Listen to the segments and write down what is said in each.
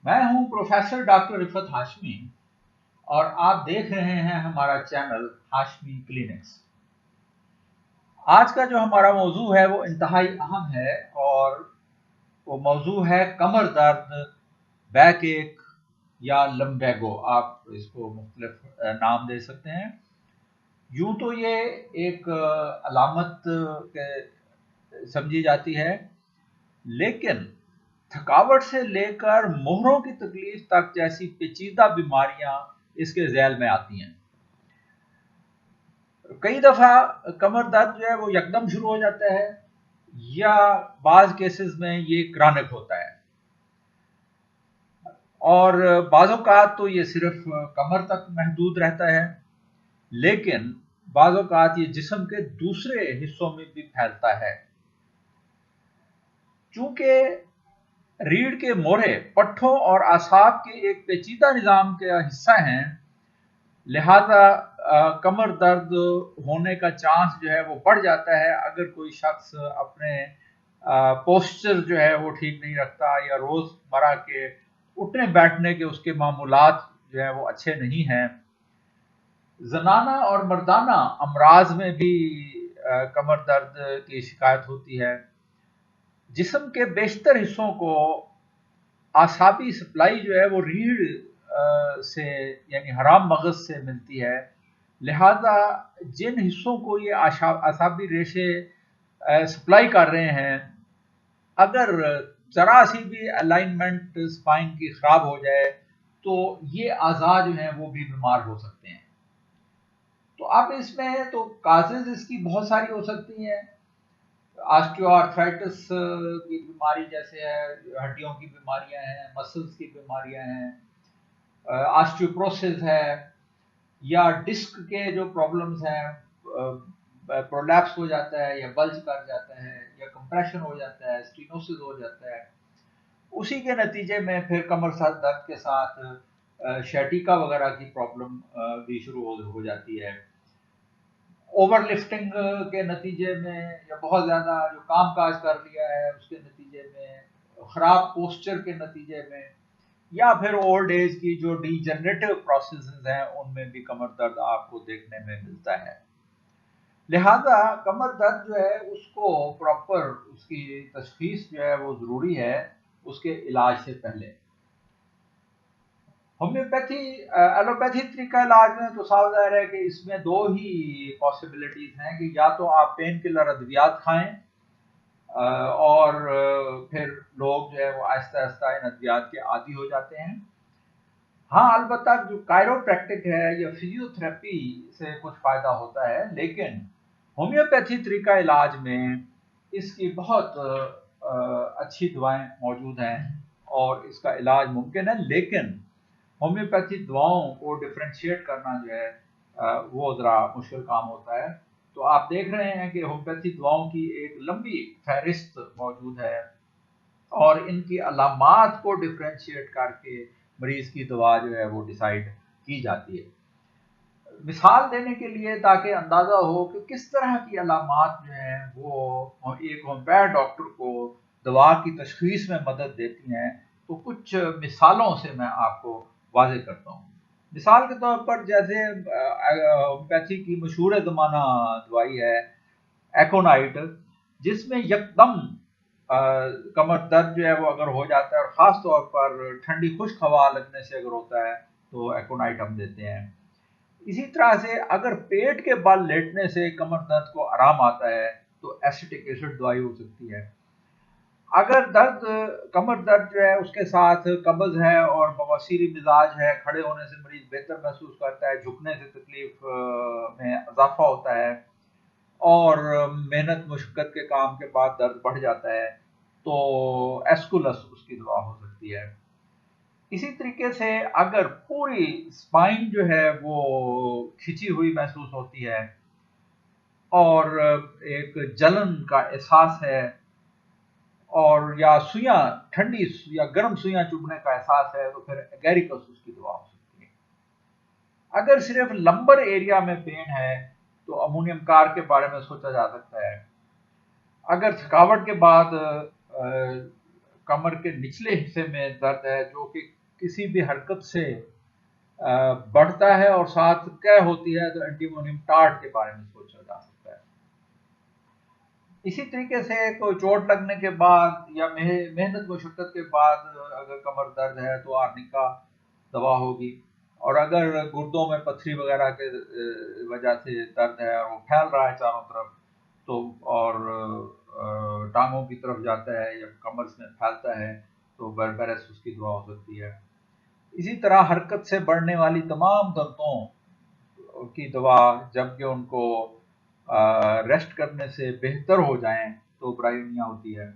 मैं हूं professor doctor Rifat Hashmi और आप देख रहे हैं हमारा चैनल हाशमी क्लिनिक्स। आज का जो हमारा मौजू है वो इंतहाई अहम है और वो मौजू है कमर दर्द, बैक एक या लम्बैगो। आप इसको मुख्तलिफ नाम दे सकते हैं। यूं तो ये एक अलामत समझी जाती है, लेकिन थकावट से लेकर मोहरों की तकलीफ तक जैसी पेचीदा बीमारियां इसके झैल में आती हैं। कई दफा कमर दर्द जो है वो यकदम शुरू हो जाता है या बाज केसेस में ये क्रॉनिक होता है, और बाज़ औक़ात तो ये सिर्फ कमर तक महदूद रहता है, लेकिन बाज़ औक़ात ये जिस्म के दूसरे हिस्सों में भी फैलता है। चूंकि रीढ़ के मोरे पट्ठों और आसाब के एक पेचीदा निज़ाम का हिस्सा हैं, लिहाजा कमर दर्द होने का चांस जो है वो बढ़ जाता है अगर कोई शख्स अपने पोस्चर जो है वो ठीक नहीं रखता या रोज़मर्रा के उठने बैठने के उसके मामूलात जो है वो अच्छे नहीं हैं। जनाना और मर्दाना अमराज में भी कमर दर्द की शिकायत होती है। जिस्म के बेशतर हिस्सों को आसाबी सप्लाई जो है वो रीढ़ से यानी हराम मगज से मिलती है। लिहाजा जिन हिस्सों को ये आसाबी रेशे सप्लाई कर रहे हैं, अगर जरा सी भी अलाइनमेंट स्पाइन की खराब हो जाए तो ये आज़ा जो हैं वो भी बीमार हो सकते हैं। तो अब इसमें तो काजेज इसकी बहुत सारी हो सकती हैं। ऑस्टियोआर्थराइटिस की बीमारी जैसे है, हड्डियों की बीमारियां हैं, मसल्स की बीमारियां हैं, ऑस्टियोपोरोसिस है, या डिस्क के जो प्रॉब्लम्स हैं, प्रोलैप्स हो जाता है या बल्ज कर जाता है या कंप्रेशन हो जाता है, स्टीनोसिस हो जाता है। उसी के नतीजे में फिर कमर सर दर्द के साथ शैटिका वगैरह की प्रॉब्लम भी शुरू हो जाती है। ओवर लिफ्टिंग के नतीजे में या बहुत ज़्यादा जो काम काज कर लिया है उसके नतीजे में, ख़राब पोस्चर के नतीजे में, या फिर ओल्ड एज की जो डीजनरेटिव प्रोसेसेस हैं उनमें भी कमर दर्द आपको देखने में मिलता है। लिहाजा कमर दर्द जो है उसको प्रॉपर उसकी तशखीस जो है वो ज़रूरी है उसके इलाज से पहले। होम्योपैथी एलोपैथी तरीका इलाज में तो साफ ज़ाहिर है कि इसमें दो ही पॉसिबिलिटीज़ हैं कि या तो आप पेन किलर अद्वियात खाएं और फिर लोग जो है वो आहिस्ता आहिस्ता इन अद्वियात के आदी हो जाते हैं। हाँ, अलबत्ता जो कायरोप्रैक्टिक है या फिजियोथेरेपी से कुछ फ़ायदा होता है, लेकिन होम्योपैथी तरीका इलाज में इसकी बहुत अच्छी दवाएं मौजूद हैं और इसका इलाज मुमकिन है। लेकिन होम्योपैथी दवाओं को डिफ्रेंशिएट करना जो है वो ज़रा मुश्किल काम होता है। तो आप देख रहे हैं कि होम्योपैथी दवाओं की एक लंबी फहरिस्त मौजूद है और इनकी अलामात को डिफ्रेंशिएट करके मरीज की दवा जो है वो डिसाइड की जाती है। मिसाल देने के लिए ताकि अंदाज़ा हो कि किस तरह की अलामात जो हैं वो एक होम्योपैथ डॉक्टर को दवा की तशखीस में मदद देती हैं, तो कुछ मिसालों से मैं आपको वाज़े करता हूँ। मिसाल के तौर पर जैसे होम्योपैथी की मशहूर ज़माना दवाई है एकोनाइट, जिसमें यकदम कमर दर्द जो है वो अगर हो जाता है और ख़ास तौर पर ठंडी खुश्क हवा लगने से अगर होता है तो एकोनाइट हम देते हैं। इसी तरह से अगर पेट के बल लेटने से कमर दर्द को आराम आता है तो एसिटिक एसिड दवाई हो सकती है। अगर दर्द कमर दर्द जो है उसके साथ कब्ज़ है और बवासीरी मिजाज है, खड़े होने से मरीज बेहतर महसूस करता है, झुकने से तकलीफ में इजाफा होता है और मेहनत मुशक्क़त के काम के बाद दर्द बढ़ जाता है, तो एस्कुलस उसकी दवा हो सकती है। इसी तरीके से अगर पूरी स्पाइन जो है वो खिंची हुई महसूस होती है और एक जलन का एहसास है और या सुइयां ठंडी या गर्म सुइयां चुभने का एहसास है, तो फिर एगेरिकस उसकी दवा हो सकती है। अगर सिर्फ लंबर एरिया में पेन है तो अमोनियम कार के बारे में सोचा जा सकता है। अगर थकावट के बाद कमर के निचले हिस्से में दर्द है जो कि किसी भी हरकत से बढ़ता है और साथ कै होती है, तो एंटीमोनियम टार्ट के बारे में सोचा जा सकता है। इसी तरीके से कोई चोट लगने के बाद या मेहनत मुशक्कत के बाद अगर कमर दर्द है तो आर्निका दवा होगी। और अगर गुर्दों में पथरी वगैरह के वजह से दर्द है और वो फैल रहा है चारों तरफ, तो और टांगों की तरफ जाता है या कमर में फैलता है, तो बेरबेरस उसकी दवा हो सकती है। इसी तरह हरकत से बढ़ने वाली तमाम दर्दों की दवा जबकि उनको रेस्ट करने से बेहतर हो जाएं तो ब्रायोनिया होती है।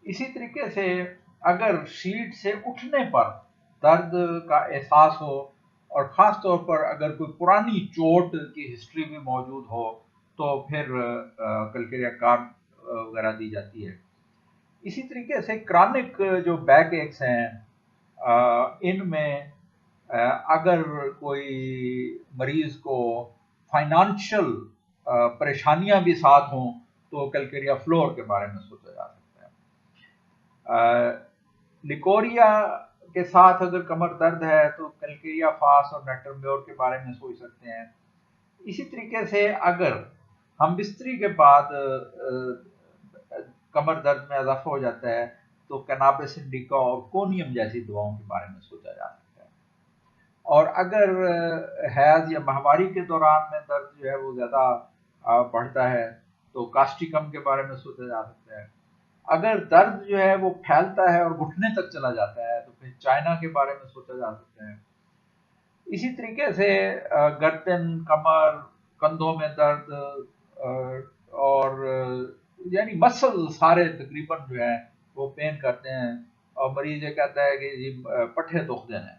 इसी तरीके से अगर सीट से उठने पर दर्द का एहसास हो और ख़ास तौर पर अगर कोई पुरानी चोट की हिस्ट्री भी मौजूद हो तो फिर कलकेरिया कार्ब वगैरह दी जाती है। इसी तरीके से क्रॉनिक जो बैक एक्स हैं इनमें अगर कोई मरीज को फाइनेंशियल परेशानियां भी साथ हों तो कैलकेरिया फ्लोर के बारे में सोचा जा सकता है। लिकोरिया के साथ अगर कमर दर्द है तो कैलकेरिया फास और नेटरम्योर के बारे में सोच सकते हैं। इसी तरीके से अगर हम बिस्तरी के बाद कमर दर्द में इजाफा हो जाता है तो कैनाबिस इंडिका और कोनियम जैसी दवाओं के बारे में सोचा जा सकता है। और अगर हैज या माहवारी के दौरान में दर्द जो है वो ज़्यादा बढ़ता है तो कास्टिकम के बारे में सोचा जा सकता है। अगर दर्द जो है वो फैलता है और घुटने तक चला जाता है तो फिर चाइना के बारे में सोचा जा सकता है। इसी तरीके से गर्दन, कमर, कंधों में दर्द और यानी मसल सारे तकरीबन जो है वो पेन करते हैं और मरीज ये कहता है कि जी पट्ठे दुख देने।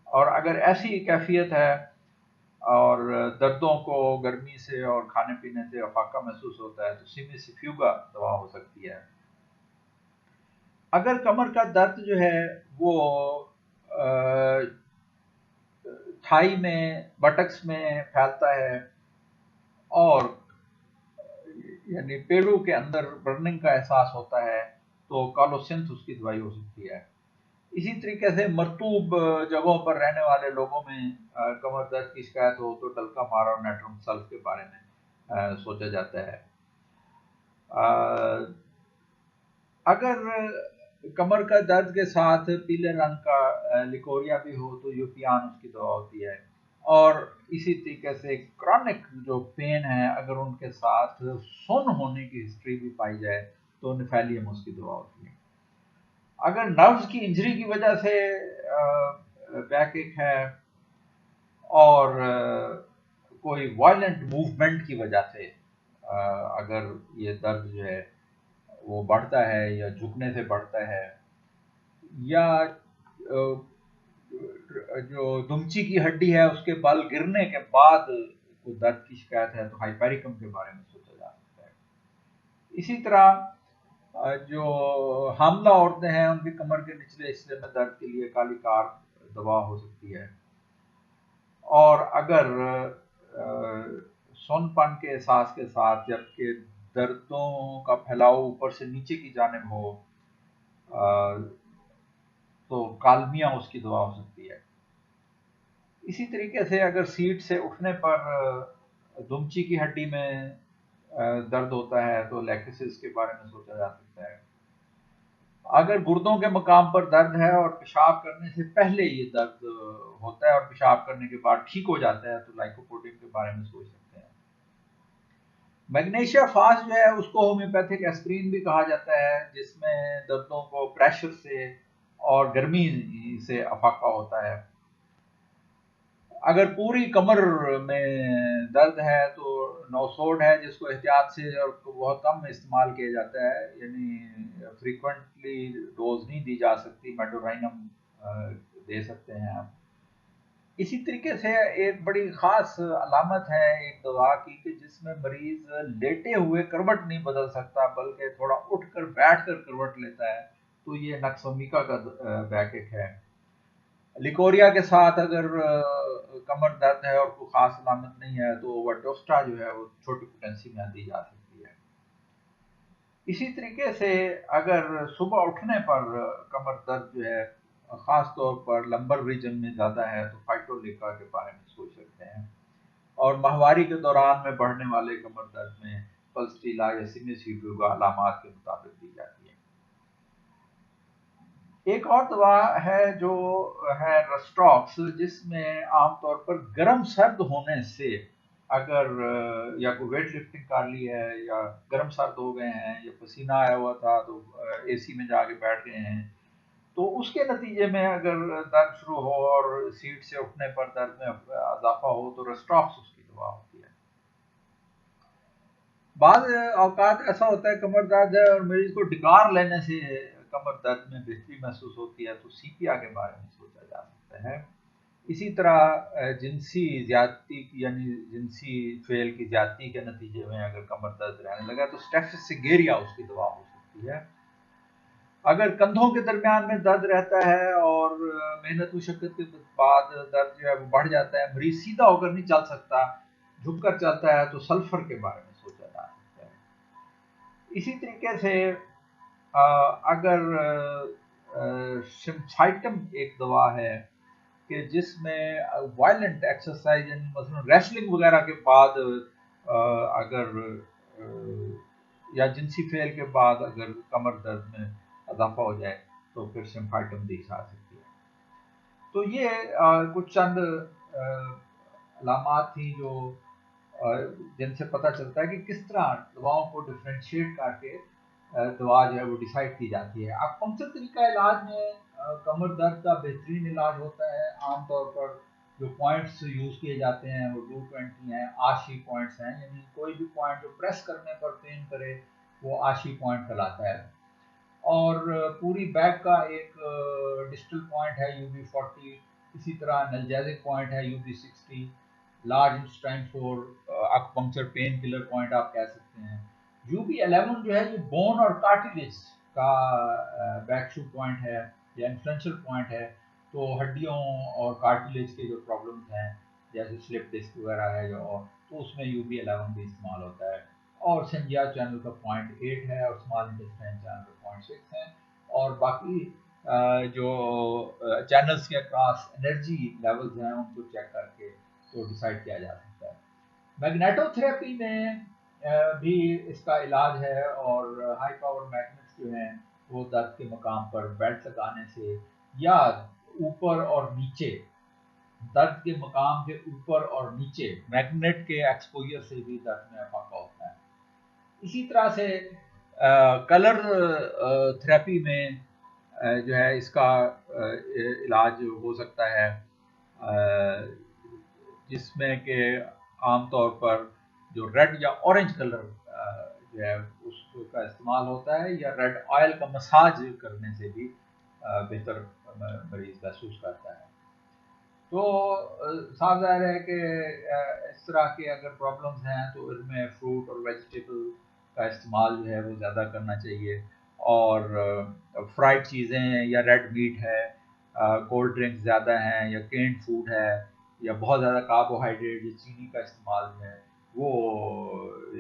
और अगर ऐसी कैफियत है और दर्दों को गर्मी से और खाने पीने से अफाका महसूस होता है तो सिमिसिफ्यूगा दवा हो सकती है। अगर कमर का दर्द जो है वो थाई में, बटक्स में फैलता है और यानी पेड़ों के अंदर बर्निंग का एहसास होता है तो कालोसिंथ उसकी दवाई हो सकती है। इसी तरीके से मरतूब जगहों पर रहने वाले लोगों में कमर दर्द की शिकायत हो तो डल्का मारा और नेट्रम सल्फ के बारे में सोचा जाता है। अगर कमर का दर्द के साथ पीले रंग का लिकोरिया भी हो तो यूपियान उसकी दवा होती है। और इसी तरीके से क्रॉनिक जो पेन है अगर उनके साथ सुन्न होने की हिस्ट्री भी पाई जाए तो निफेलियम उसकी दवा होती है। अगर नर्व्स की इंजरी की वजह से बैक एक है और कोई वायलेंट मूवमेंट की वजह से अगर ये दर्द जो है वो बढ़ता है या झुकने से बढ़ता है या जो दुमची की हड्डी है उसके बल गिरने के बाद को दर्द की शिकायत है तो हाइपेरिकम के बारे में सोचा जा सकता है। इसी तरह जो हामला औरतें हैं उनकी कमर के निचले हिस्से में दर्द के लिए काली कार दवा हो सकती है। और अगर सोनपन के एहसास के साथ जबकि दर्दों का फैलाव ऊपर से नीचे की जानिब हो तो कालमिया उसकी दवा हो सकती है। इसी तरीके से अगर सीट से उठने पर दुमची की हड्डी में दर्द होता है तो लैक्टिसिस के बारे में सोचा जा सकता है। अगर गुर्दों के मकाम पर दर्द है और पेशाब करने से पहले ये दर्द होता है और पेशाब करने के बाद ठीक हो जाता है तो लाइकोपोडियम के बारे में सोच सकते हैं। मैग्नीशिया फास्ट जो है उसको होम्योपैथिक एस्प्रिन भी कहा जाता है जिसमें दर्दों को प्रेशर से और गर्मी से अफाका होता है। अगर पूरी कमर में दर्द है तो नौसोड है जिसको एहतियात से और बहुत कम इस्तेमाल किया जाता है, यानी फ्रीक्वेंटली डोज नहीं दी जा सकती, मेडोराइनम दे सकते हैं आप। इसी तरीके से एक बड़ी ख़ास अलामत है एक दवा की कि जिसमें मरीज़ लेटे हुए करवट नहीं बदल सकता बल्कि थोड़ा उठकर बैठकर करवट लेता है, तो ये नक्सोमिका का बैक एक है। लिकोरिया के साथ अगर कमर दर्द है और कोई ख़ास अलामत नहीं है तो ओवरडोस्टा जो है वो छोटी पोटेंसी में दी जा सकती है। इसी तरीके से अगर सुबह उठने पर कमर दर्द जो है ख़ास तौर पर लंबर रीजन में ज़्यादा है तो फाइटोलिका के बारे में सोच सकते हैं। और माहवारी के दौरान में बढ़ने वाले कमर दर्द में पल्सटीला या सिमिसिफ्लू अलामात के मुताबिक दी जाती है। एक और दवा है जो है रस्टॉक्स, जिसमें आमतौर पर गर्म सर्द होने से अगर या कोई वेट लिफ्टिंग कर ली है या गर्म सर्द हो गए हैं या पसीना आया हुआ था तो एसी में जाके बैठ गए हैं, तो उसके नतीजे में अगर दर्द शुरू हो और सीट से उठने पर दर्द में इजाफा हो तो रस्टॉक्स उसकी दवा होती है। बाद औकात ऐसा होता है कमर दर्द है और मरीज को डिकार लेने से कमर दर्द में बेहतरी महसूस होती है, तो सीपिया के बारे में सोचा जा सकता है। इसी तरह जिनसी ज्यादती यानी जिनसी फेल की ज्यादती के नतीजे में अगर कमर दर्द रहने लगा तो स्टेफिस सीगेरिया उसकी दवा हो सकती है। अगर कंधों के दरमियान में दर्द रहता है और मेहनत मुशक्कत के बाद दर्द जो है वो बढ़ जाता है, मरीज सीधा होकर नहीं चल सकता, झुककर चलता है, तो सल्फर के बारे में सोचा जा सकता है। इसी तरीके से अगर सिम्साइटम एक दवा है कि जिसमें वायलेंट एक्सरसाइज यानी मसलन रेसलिंग वगैरह के बाद अगर या जिनसी फेल के बाद अगर कमर दर्द में इजाफा हो जाए तो फिर सिम्फाइटम दी जा सकती है। तो ये कुछ चंद अलामात थी जो जिनसे पता चलता है कि किस तरह दवाओं को डिफ्रेंशिएट करके दवा जो है वो डिसाइड की जाती है। पंक्चर तरीका इलाज में कमर दर्द का बेहतरीन इलाज होता है। आमतौर पर जो पॉइंट्स यूज किए जाते हैं वो 220 हैं, आशी पॉइंट्स हैं, यानी कोई भी पॉइंट जो प्रेस करने पर पेन करे वो आशी पॉइंट कहलाता है। और पूरी बैक का एक डिजिटल पॉइंट है UB40, इसी तरह एनाल्जेसिक पॉइंट है UB60, large intestine for acupuncture pain killer point आप कह सकते हैं। UB11 जो है ये बोन और कार्टिलेज का बैकशू पॉइंट है या इन्फ्लुएंशियल पॉइंट है, तो हड्डियों और कार्टिलेज के जो प्रॉब्लम्स हैं जैसे स्लिप डिस्क वगैरह है और तो उसमें UB11 भी इस्तेमाल होता है। और संज्ञा चैनल का 0.8 है और स्मॉल इंटेस्टाइन चैनल का 0.6 है। और बाकी जो चैनल्स के अक्रॉस एनर्जी लेवल्स हैं उनको चेक करके तो डिसाइड किया जा सकता है। मैग्नेटोथेरेपी में भी इसका इलाज है और हाई पावर मैग्नेट्स जो हैं वो दर्द के मकाम पर बेल्ट लगाने से या ऊपर और नीचे दर्द के मकाम के ऊपर और नीचे मैग्नेट के एक्सपोजर से भी दर्द में इजाफा होता है। इसी तरह से कलर थेरेपी में जो है इसका इलाज हो सकता है, जिसमें कि आमतौर पर जो रेड या ऑरेंज कलर जो है उसका इस्तेमाल होता है या रेड ऑयल का मसाज करने से भी बेहतर मरीज महसूस करता है। तो साफ ज़ाहिर है कि इस तरह के अगर प्रॉब्लम्स हैं तो इनमें फ्रूट और वेजिटेबल का इस्तेमाल जो है वो ज़्यादा करना चाहिए। और फ्राइड चीज़ें या रेड मीट है, कोल्ड ड्रिंक्स ज़्यादा हैं या केन्ड फूड है या बहुत ज़्यादा कार्बोहाइड्रेट या चीनी का इस्तेमाल है वो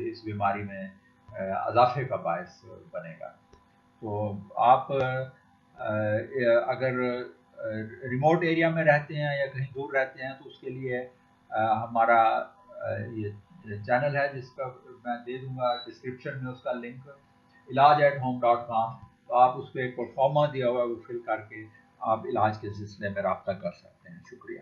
इस बीमारी में इजाफे का बायस बनेगा। तो आप अगर रिमोट एरिया में रहते हैं या कहीं दूर रहते हैं तो उसके लिए हमारा ये चैनल है जिसका मैं दे दूंगा डिस्क्रिप्शन में उसका लिंक, ilaj@home.com। तो आप उस पर एक परफॉर्मा दिया हुआ है वो फिल करके आप इलाज के सिलसिले में रब्ता कर सकते हैं। शुक्रिया।